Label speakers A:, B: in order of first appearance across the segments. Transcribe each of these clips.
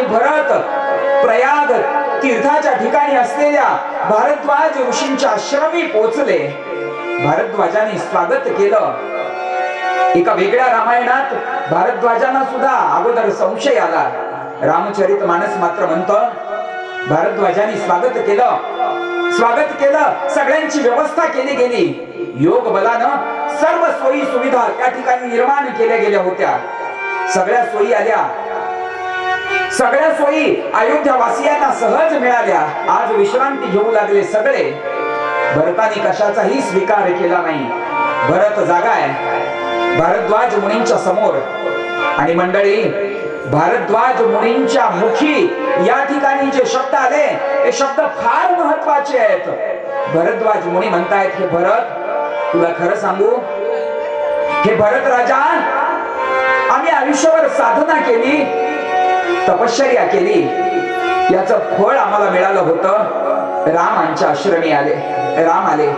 A: भरत प्रयाग तीर्थाच्या ठिकाणी असलेल्या भारद्वाज ऋषींच्या आश्रमी पोहोचले. भारद्वाजाने स्वागत केलं. एका वेगळ्या रामायणात भारद्वाजांना सुद्धा अगोदर संशय आला. रामचरितमानस मात्र म्हणतं भारद्वाजांनी स्वागत केलं, सगळ्यांची व्यवस्था केली गेली. योग बलानं सर्व सोयी सुविधा त्या ठिकाणी निर्माण केल्या गेल्या होत्या. सगळ्या सोयी आल्या. सगळ्या सोयी अयोध्यावासियांना सहज मिळाल्या. आज विश्रांती घेऊ लागले सगळे. भरताने कशाचाही स्वीकार केला नाही. भरत जागा आहे भारद्वाज मुनींच्या समोर. आणि मंडळी, भारद्वाज मुनींच्या मुखी या ठिकाणी जे शब्द आले हे शब्द फार महत्वाचे आहेत. भारद्वाज मुनी म्हणतायत, हे भरत, तुला खरं सांगू, हे भरत राजा, आम्ही आयुष्यभर साधना केली, तपश्चर्या केली, याचं फळ आम्हाला मिळालं होतं. राम आमच्या आश्रमी आले, राम आले.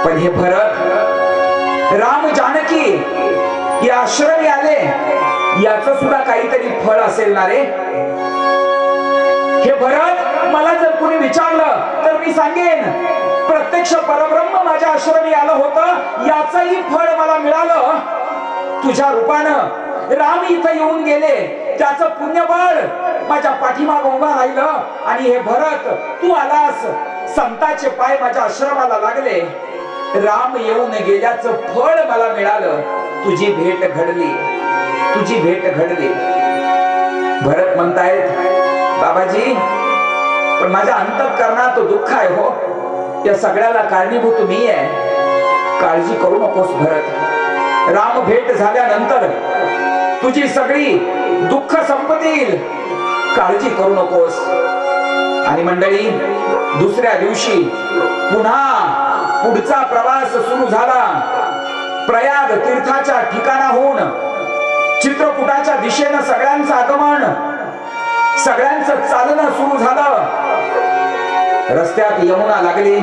A: पण हे भरत, राम जानकी या आश्रमी आले, याचं सुद्धा काहीतरी फळ असेल ना रे. हे भरत, मला जर कोणी विचारलं तर मी सांगेन, प्रत्यक्ष परब्रह्म माझ्या आश्रमी आलं होतं, याचंही फळ मला मिळालं तुझ्या रूपानं. राम इथं येऊन गेले, त्याचं पुण्यबळ माझ्या पाठीमागं उभा राहिलं. आणि हे भरत, तू आलास, संताचे पाय माझ्या आश्रमाला लागले, राम येऊन गेल्याचं फळ मला मिळालं. तुझी भेट घडली, तुझी भेट घडली. भरत म्हणतायत, बाबाजी, पण माझ्या अंतःकरणात दुःख आहे हो. या सगळ्याला कारणीभूत मी आहे. काळजी करू नकोस भरत. राम भेट झाल्यानंतर तुझी सगळी दुःख संपतील. काळजी करू नकोस. आणि मंडळी, दुसऱ्या दिवशी पुन्हा पुढचा प्रवास सुरू झाला. प्रयाग तीर्थाच्या ठिकाणाहून चित्रकूटाच्या दिशेनं सगळ्यांचं आगमन, सगळ्यांचं चालणं सुरू झालं. रस्त्यात यमुना लागली.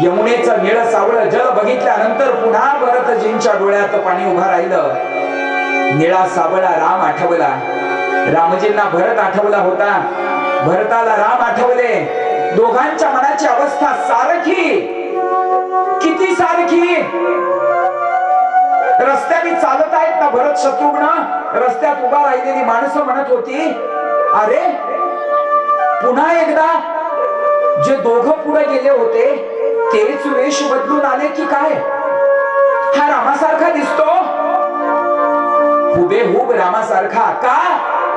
A: यमुनेचं निळं सावळं जल बघितल्यानंतर पुन्हा भरतजींच्या डोळ्यात पाणी उभं राहिलं. निळा सावळा राम आठवला. रामजींना भरत आठवला होता, भरताला राम आठवले. दोघांच्या मनाची अवस्था सारखी, किती सारखी. रस्त्याने चालत आहेत ना भरत शत्रुघ्न. रस्त्यात उभा राहिलेली माणसं म्हणत होती, अरे पुन्हा एकदा जे दोघं पुढे गेले होते तेच वेश बदलून आले की काय? हा रामासारखा दिसतो, हुबेहूब रामासारखा. का?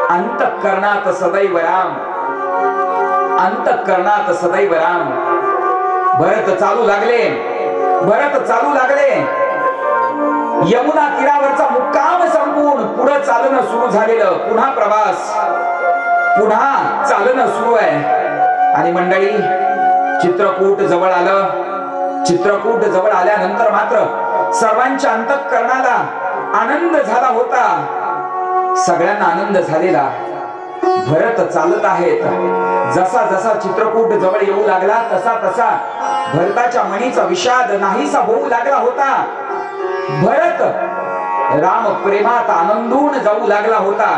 A: अंतःकरणात सदैव राम, अंतःकरणात सदैव राम. भरत चालू लागले, भरत चालू लागले. यमुना तीरावरचा मुक्काम संपून पुढे चालणं सुरू झालेलं. पुन्हा प्रवास, पुन्हा चालणं सुरू आहे. आणि मंडळी, चित्रकूट जवळ आलं. चित्रकूट जवळ आल्यानंतर मात्र सर्वांच्या अंतःकरणाला आनंद झाला होता. सगळ्यांना आनंद झालेला. भरत चालत आहेत. जसा जसा चित्रकूट जवळ येऊ लागला तसा तसा भरताच्या मनीचा विषाद नाहीसा होऊ लागला होता. भरत राम प्रेमात आनंदून जाऊ लागला होता.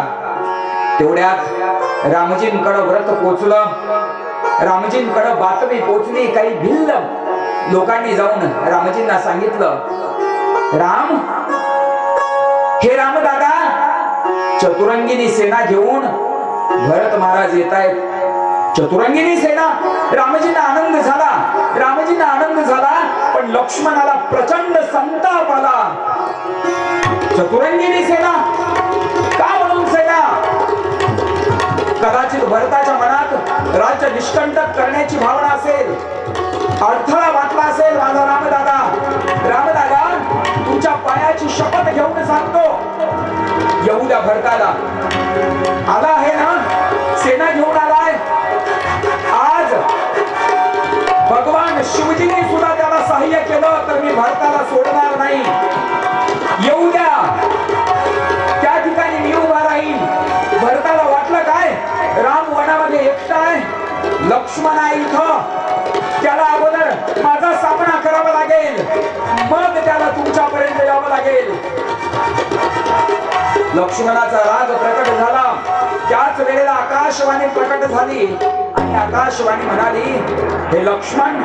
A: तेवढ्यात रामजींकडे व्रत पोचलं. रामजींकडे बातमी पोचली. काही भिल्ल लोकांनी जाऊन रामजींना सांगितलं, राम, हे राम दादा, चतुरंगिनी सेना घेऊन भरत महाराज येत आहेत. चतुरंगिनी सेना. रामजींना आनंद झाला, रामजींना आनंद झाला. पण लक्ष्मणाला प्रचंड संताप आला. चतुरंगिनी सेना, का म्हणून सेना? कदाचित भरताच्या मनात राज्य निष्कंटक करण्याची भावना असेल, अडथळा वाटला असेल. माझा रामदादा, रामदादा, तुमच्या पायाची शपथ घेऊन सांगतो, येऊ द्या भरताला. आला आहे ना, सेना घेऊन आलाय. आज भगवान शिवजीने सुद्धा त्याला सहाय्य केलं तर मी भरताला सोडणार नाही. येऊ द्या, त्या ठिकाणी मी उभा राहील. भरताला वाटलं काय, राम वनामध्ये एकटा आहे, लक्ष्मण आहे इथं, त्याला अगोदर माझा सामना करावा लागेल, मग त्याला तुमच्यापर्यंत यावं लागेल. लक्ष्मणाचा राग प्रकट झाला. त्याच आकाशवाणी प्रकट झाली आणि आकाशवाणी म्हणाली, हे लक्ष्मण,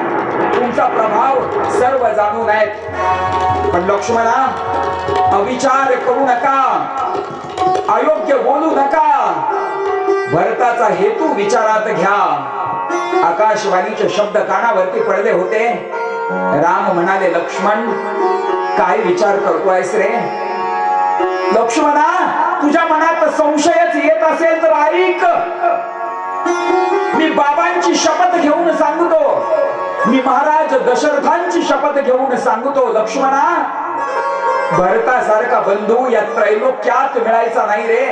A: तुमचा प्रभाव सर्व जाणून आहेत, पण लक्ष्मणा, अविचार करू नका, अयोग्य बोलू नका, भरताचा हेतू विचारात घ्या. आकाशवाणीचे शब्द कानावरती पडले होते. राम म्हणाले, लक्ष्मण, काय विचार करतोयस रे? लक्ष्मणा, तुझ्या मनात संशयच येत असेल तर ऐक. मी बाबांची शपथ घेऊन सांगतो, मी महाराज दशरथांची शपथ घेऊन सांगतो. लक्ष्मणा, भरतासारखा बंधू या त्रैलोक्यात मिळायचा नाही रे.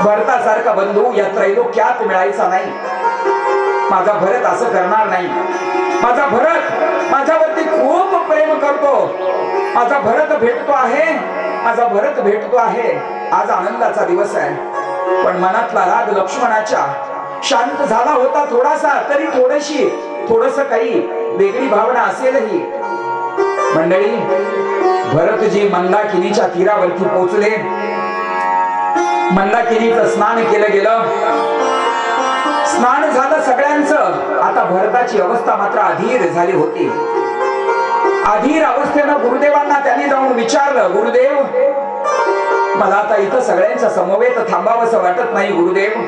A: भरतासारखा बंधू या त्रैलोक्यात मिळायचा नाही. माझा भरत असं करणार नाही. माझा भरत माझ्यावरती खूप प्रेम करतो. माझा भरत भेटतो आहे, माझा भरत भेटतो आहे. आज आनंदाचा दिवस आहे, पण मनातला राग लक्ष्मणाच्या शांत झाला होता थोडासा, तरी थोडस काही वेगळी भावना असेलही. मंडळी, भरतजी मंदाकिनीच्या तीरावरती पोहोचले. मंदाकिनीचं स्नान केलं गेलं. स्नान झालं सगळ्यांचं. आता भरताची अवस्था मात्र अधीर झाली होती. अधीर अवस्थेनं गुरुदेवांना त्यांनी जाऊन विचारलं, गुरुदेव, मला आता इथं सगळ्यांच्या समवेत थांबावंसं वाटत नाही. गुरुदेव,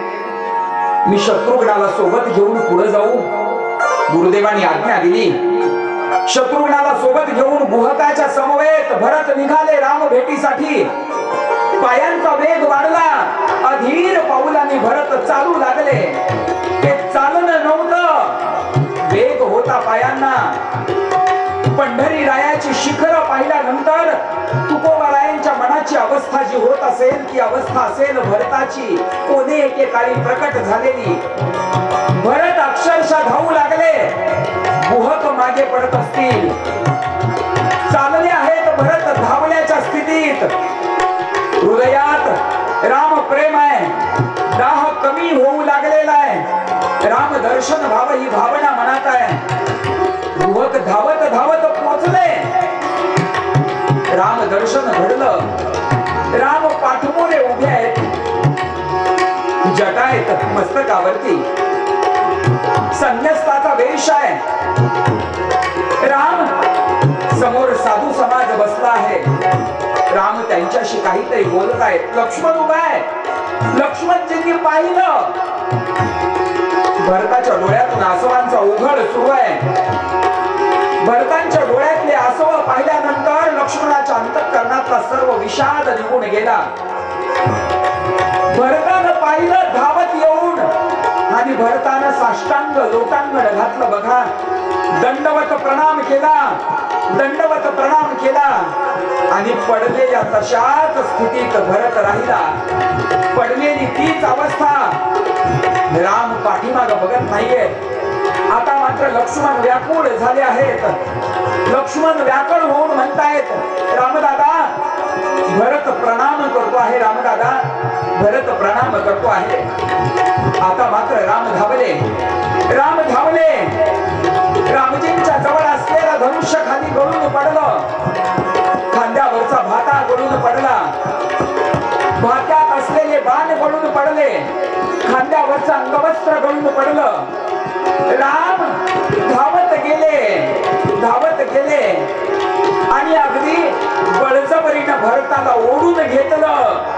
A: मी शत्रुघ्नाला सोबत घेऊन पुढे जाऊ? गुरुदेवांनी आज्ञा दिली. शत्रुघ्नाला सोबत घेऊन गुहकाच्या समवेत भरत निघाले राम भेटीसाठी. पायांचा वेग वाढला. अधीर पाऊलांनी भरत चालू लागले. ते चालणं नव्हतं, वेग होता पायांना. पंढरी रायाची शिखर पाहिल्यानंतर तुकोबारायांच्या मनाची अवस्था जी होत असेल, ती अवस्था असेल भरताची कोणे एकेकाळी प्रकट झालेली. भरत अक्षरशः धावू लागले. गुहक मागे पडत असतील. चालले आहेत भरत धावण्याच्या स्थितीत. हृदयात राम प्रेम आहे. दाह कमी होऊ लागलेला आहे. राम दर्शन व्हावं ही भावना मनात आहे. युवक धावत धावत पोहोचले. राम दर्शन घडलं. राम पाठमोरे उभे आहेत. जटा आहेत मस्तकावरती. संन्यस्ताचा वेश आहे. राम समोर साधू समाज बसला आहे. राम त्यांच्याशी काहीतरी बोलत आहेत. लक्ष्मण उभा आहे. लक्ष्मणजींनी पाहिलं. भरताच्या डोळ्यातून आसवांचा ओघळ सुरू आहे. भरतांच्या डोळ्यातले आसव पाहिल्यानंतर लक्ष्मणाच्या अंतःकरणातला सर्व विषाद निघून गेला. भरतानं पाहिलं धावत येऊन, आणि भरतानं साष्टांग लोटांगण घातलं बघा. दंडवत प्रणाम केला. दंडवत प्रणाम केला आणि पडलेल्या तशाच स्थितीत भरत राहिला. पडलेली तीच अवस्था. राम पाठीमाग बघत नाहीये. आता मात्र लक्ष्मण व्याकुळ झाले आहेत. लक्ष्मण व्याकुळ होऊन म्हणतायत, रामदादा, भरत प्रणाम करतो आहे. रामदादा, भरत प्रणाम करतो आहे. आता मात्र राम धावले. राम धावले. रामजींच्या जवळ असलेला धनुष्य खाली गळून पडलं. खांद्यावरचा भाता गळून पडला. भात्यात असलेले बाण गळून पडले. खांद्यावरचं अंगवस्त्र गळून पडलं. राम धावत गेले. धावत गेले आणि अगदी बळजबरीनं भरताला ओढून घेतलं.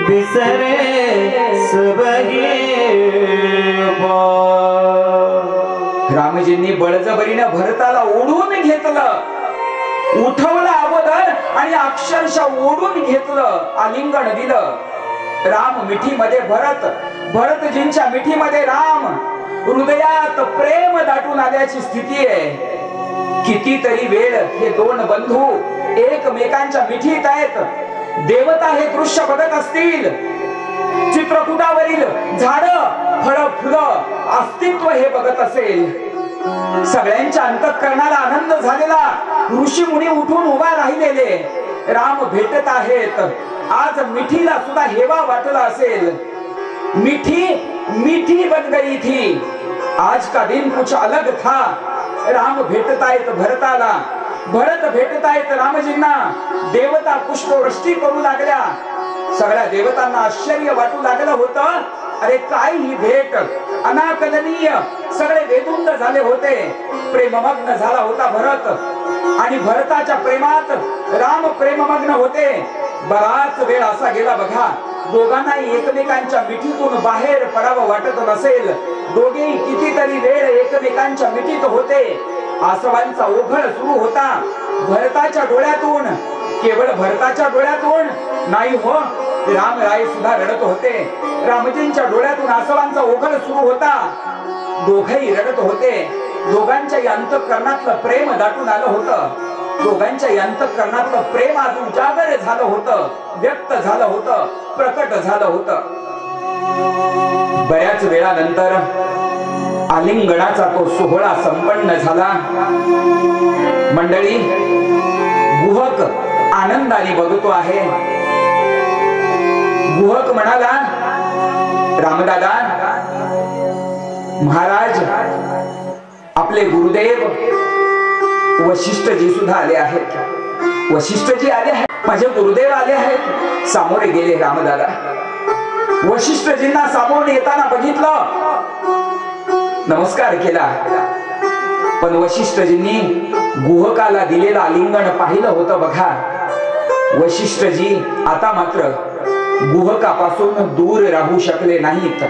B: बिसरे
A: रामजींनी बळजबरीने भरताला ओढून घेतलं, उठवलं अगोदर आणि अक्षरशः ओढून घेतलं, आलिंगन दिलं. राम मिठीमध्ये भरत, भरतजींच्या मिठीमध्ये राम. हृदयात प्रेम दाटून आल्याची स्थिती आहे. कितीतरी वेळ हे दोन बंधू एकमेकांच्या मिठीत आहेत. देवता हे दृश्य बघत असतील. चित्रकूटावरील झाड, फळ, फुलं, अस्तित्व हे बघत असेल. सगळ्यांच्या अंतःकरणाला आनंद झालेला, ऋषी मुनी उठून उभा राहिलेले. राम भेटत आहेत. आज मिठीला सुद्धा हेवा वाटला असेल. मिठी मिठी बन गई थी, आज का दिन कुछ अलग था. राम भेटत आहेत भरताला, भरत भेटत आहेत रामजींना. देवता पुष्पवृष्टी करू लागल्या. सगळ्या देवतांना आश्चर्य वाटू लागलं होतं. अरे काय ही भेट, अनाकलनीय. सगळे वेदुंद झाले होते. प्रेममग्न झाला होता भरत आणि भरताच्या प्रेमात राम प्रेममग्न होते. बराच वेळ असा गेला बघा, दोघांनाही एकमेकांच्या मिठीतून बाहेर पडावं वाटत नसेल. दोघेही कितीतरी वेळ एकमेकांच्या मिठीत होते. आसवांचा ओघळ सुरू होता भरताच्या डोळ्यातून. केवळ भरताच्या डोळ्यातून नाही हो, रामराय सुद्धा रडत होते. रामजींच्या डोळ्यातून आसवांचा ओघळ सुरू होता. दोघेही रडत होते. दोघांच्याही अंतःकरणातलं प्रेम दाटून आलं होतं. दोघांच्याही अंतःकरणातलं प्रेम आज उजागर झालं होतं, व्यक्त झालं होतं, प्रकट झालं होतं. बऱ्याच वेळानंतर आलिंगनाचा तो सोहळा संपन्न झाला. मंडळी, गुहक आनंदाने बघतो आहे. गुहक म्हणाला, रामदादा महाराज, आपले गुरुदेव वशिष्ठजी सुद्धा आले आहेत. वशिष्ठजी आले आहेत, माझे गुरुदेव आले आहेत. सामोरे गेले रामदादा. वशिष्ठजींना सामोरून येताना बघितलं, नमस्कार केला. पण वशिष्ठजींनी गुहकाला दिलेलं आलिंगन पाहिलं होतं बघा. वशिष्ठजी आता मात्र गुहकापासून दूर राहू शकले नाहीत.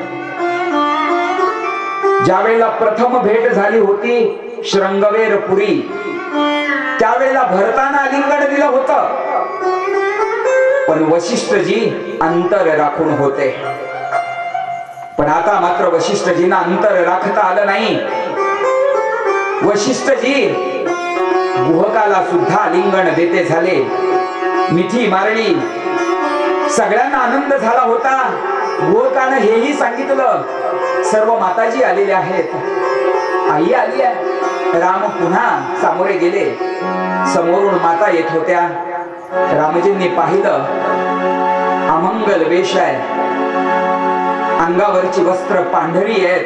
A: ज्या वेळेला प्रथम भेट झाली होती शृंगवेरपुरी, त्यावेळेला भरताना आलिंगन दिलं होतं. पण वशिष्ठजी अंतर राखून होते. पण आता मात्र वशिष्ठजींना अंतर राखता आलं नाही. वशिष्ठजी गुहकाला सुद्धा आलिंगन देते झाले. मिठी मारली. सगळ्यांना आनंद झाला होता. गुहकानं हेही सांगितलं, सर्व माताजी आलेल्या आहेत, आई आली आहे. राम पुन्हा सामोरे गेले. समोरून माता येत होत्या. रामजींनी पाहिलं, अमंगल वेश आहे. अंगावरची वस्त्र पांढरी आहेत.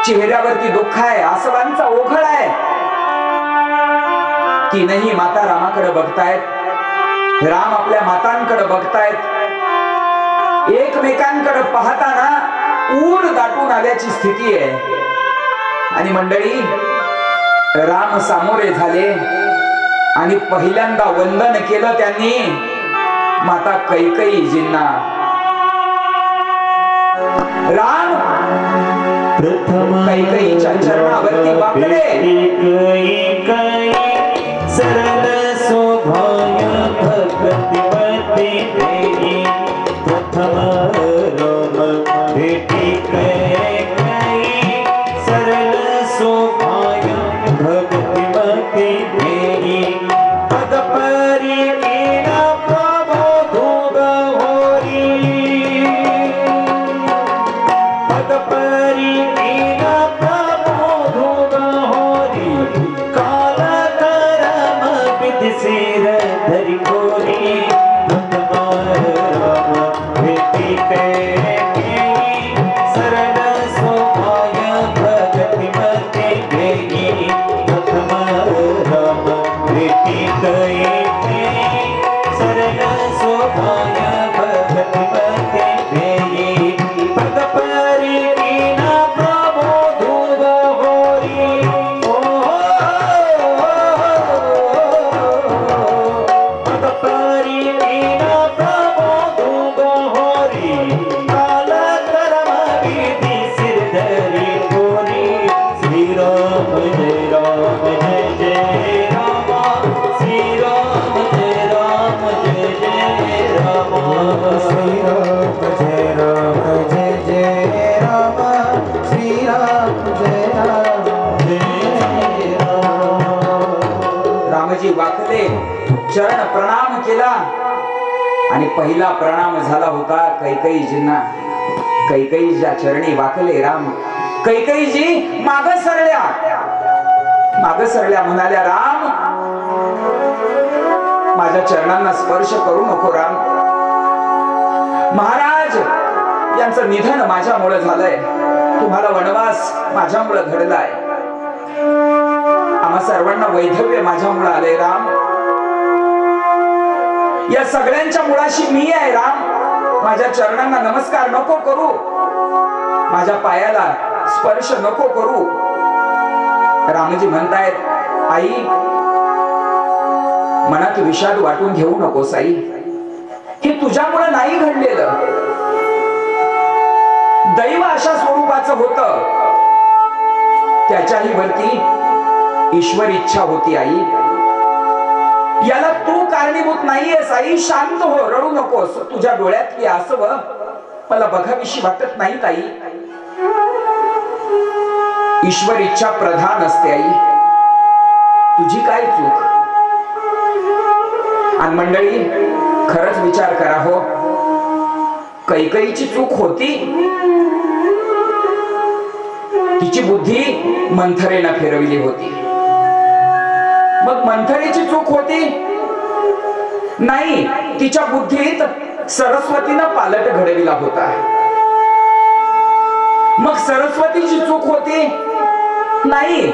A: चेहऱ्यावरती दुःख आहे, आसवांचा ओघळ आहे. तीनही माता रामाकडे बघतायत. राम आपल्या मातांकडे बघतायत. एकमेकांकडे पाहताना ऊर दाटून आल्याची स्थिती आहे. आणि मंडळी, राम सामोरे झाले आणि पहिल्यांदा वंदन केलं त्यांनी माता कैकेयीजींना. राम प्रथम कैकेयीच्या चरणावरती वाकले. सरल शोभाय भक्तिवती देवी, प्रथम राम भेटी कैकेयी, सरल शोभाय भक्तिवती देवी, पद परी लीला प्रबोधो गहोरी, पद परी लीला प्रबोधो गहोरी, काल करम रामजी वाकले, चरण प्रणाम केला आणि पहिला प्रणाम झाला होता कैकेयीजींना. कैकेयीच्या चरणी वाकले राम. कैकेयीजी माग सरल्या म्हणाल्या, राम माझ्या चरणांना स्पर्श करू नको राम. महाराज यांचं निधन माझ्यामुळे झालंय, तुम्हाला वनवास माझ्यामुळे घडलाय, आम्हा सर्वांना वैधव्य माझ्यामुळे आलंय राम. या सगळ्यांच्या मुळाशी मी आहे राम. माझ्या चरणांना नमस्कार नको करू, माझ्या पायाला स्पर्श नको करू. रामजी म्हणतायत, आई मनात विषाद वाटून घेऊ नकोस आई, हे तुझ्यामुळे नाही घडलेलं, दैव अशा स्वरूपाचं होतं, त्याच्याही वरती ईश्वर इच्छा होती आई. याला तू कारणीभूत नाहीयेस आई, शांत हो, रडू नकोस. तुझ्या डोळ्यातली आसव मला बघावीशी वाटत नाही ताई. ईश्वर इच्छा प्रधान असते आई, तुझी काय चूक. आणि मंडळी खरंच विचार करा हो, कैकेयीची चूक होती, तिची बुद्धी मंथरेनं फिरविली होती. मग मंथरेची चूक होती नाही, तिच्या बुद्धीत सरस्वतीनं पालट घडविला होता. मग सरस्वतीची चूक होती नाही,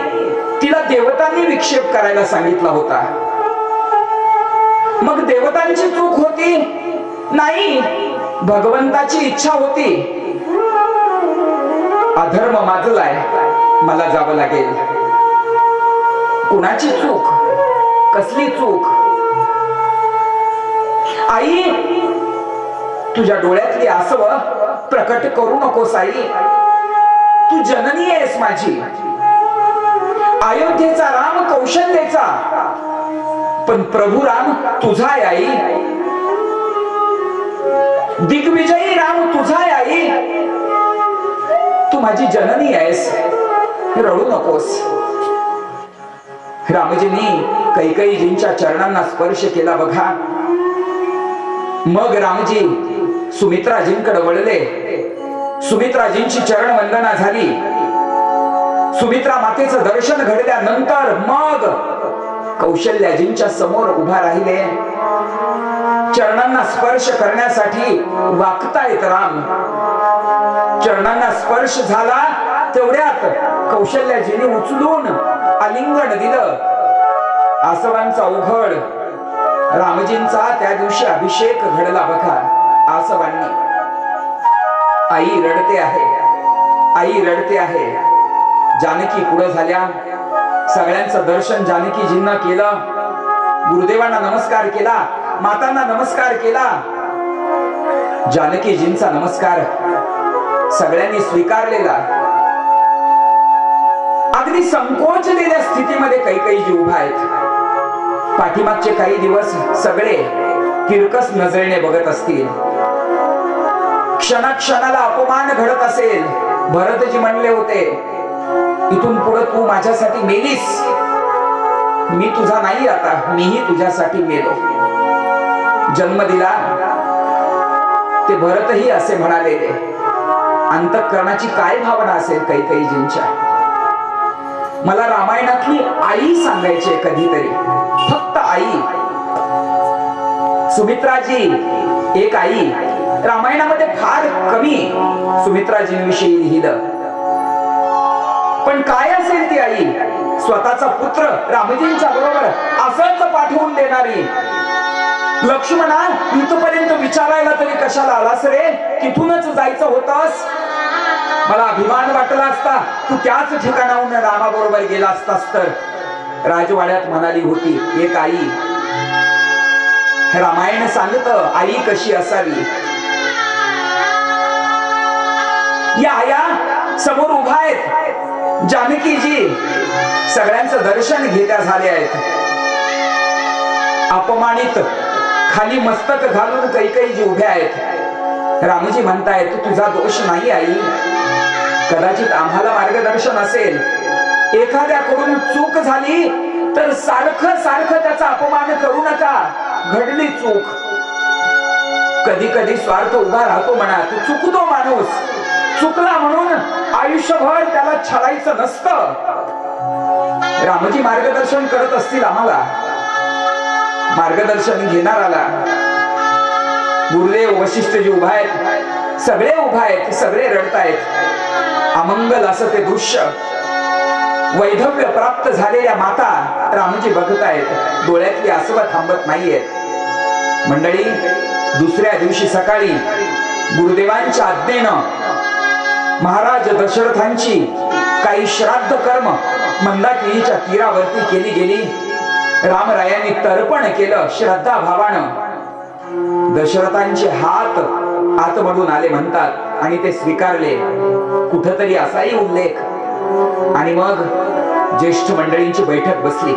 A: तिला देवतांनी विक्षेप करायला सांगितला होता. मग देवतांची चूक होती नाही, भगवंताची इच्छा होती. अधर्म माजलाय, मला जावं लागेल. कुणाची चूक, कसली चूक. आई तुझ्या डोळ्यातली आसव प्रकट करू नकोस आई, तू जननी आहेस माझी. अयोध्येचा राम कौशल्याचा, पण प्रभू राम तुझा आहे आई. दिग्विजयी राम तुझा आहे आई, तू माझी जननी आहेस, रडू नकोस. रामजींनी कैकेयीजींच्या चरणांना स्पर्श केला बघा. मग रामजी सुमित्राजींकडे वळले. सुमित्राजींची चरण वंदना झाली. सुमित्रा मातेचं दर्शन घडल्यानंतर मग कौशल्याजींच्या समोर उभा राहिले. चरणांना स्पर्श करण्यासाठी वाकतायत राम. चरणांना स्पर्श झाला तेवढ्यात कौशल्याजींनी उचलून आलिंगन दिलं. आसवांचा उघड, रामजींचा त्या दिवशी अभिषेक घडला बघा आसवांनी. आई रडते आहे, आई रडते आहे. जानकी पुढे झाल्या, सगळ्यांचं दर्शन जानकीजींना केलं. गुरुदेवांना नमस्कार केला, मातांना नमस्कार केला. जानकीजींचा नमस्कार सगळ्यांनी स्वीकारलेला. अगदी संकोचलेल्या स्थितीमध्ये कैकेयीजी उभा आहेत. पाठीमागचे काही दिवस सगळे तिरकस नजरेने बघत असतील. क्षणाक्षणाला अपमान घडत असेल. भरतजी म्हणले होते, इथून पुढे तू माझ्यासाठी मेलीस, मी तुझा नाही, आता मीही तुझ्यासाठी मेलो. जन्म दिला ते भरतही असे म्हणालेले. अंतःकरणाची काय भावना असेल कैकेयीजींच्या. मला रामायणातली आई सांगायची कधीतरी, फक्त आई. सुमित्राजी एक आई. रामायणामध्ये फार कमी सुमित्राजींविषयी लिहिलं, पण काय असेल ती आई. स्वतःचा पुत्र रामजींच्या बरोबर असंच पाठवून देणारी. लक्ष्मणा इथपर्यंत विचारायला तरी कशाला आलास रे, तिथूनच जायचं होतस. मला अभिमान वाटला असता तू त्याच ठिकाणाहून रामाबरोबर गेला असतास तर. राजवाड्यात म्हणाली होती एक आई. रामायण सांगतं आई कशी असावी. या आया समोर उभा आहेत. जानकीजी सगळ्यांचं दर्शन घेत्या झाले आहेत. अपमानित खाली मस्तक घालून कैकेयी उभ्या आहेत. रामजी म्हणतायत तुझा दोष नाही आई, कदाचित आम्हाला मार्गदर्शन असेल, एखाद्याकडून चूक झाली तर सारखं सारखं त्याचा अपमान करू नका. घडली चूक, कधी कधी स्वार्थ उभा राहतो मनात, चुकतो माणूस, चुकला म्हणून आयुष्यभर त्याला छळायचं नसतं. रामजी मार्गदर्शन करत असतील आम्हाला, मार्गदर्शन घेणाराला गुरुदेव वशिष्ठजी उभा आहेत, सगळे उभा आहेत, सगळे रडतायत. अमंगल असं ते दृश्य. वैधव्य प्राप्त झालेल्या माता रामजी बघतायत, डोळ्यातली आसवं थांबत नाहीयेत. मंडळी, दुसऱ्या दिवशी सकाळी गुरुदेवांच्या आज्ञेनं महाराज दशरथांची काही श्राद्ध कर्म मंदाकिनीच्या तीरावरती केली गेली. रामरायांनी तर्पण केलं श्रद्धा भावानं. दशरथांचे हात आतमधून आले म्हणतात आणि ते स्वीकारले. कुठतरी असाही उल्लेख. आणि मग ज्येष्ठ मंडळींची बैठक बसली.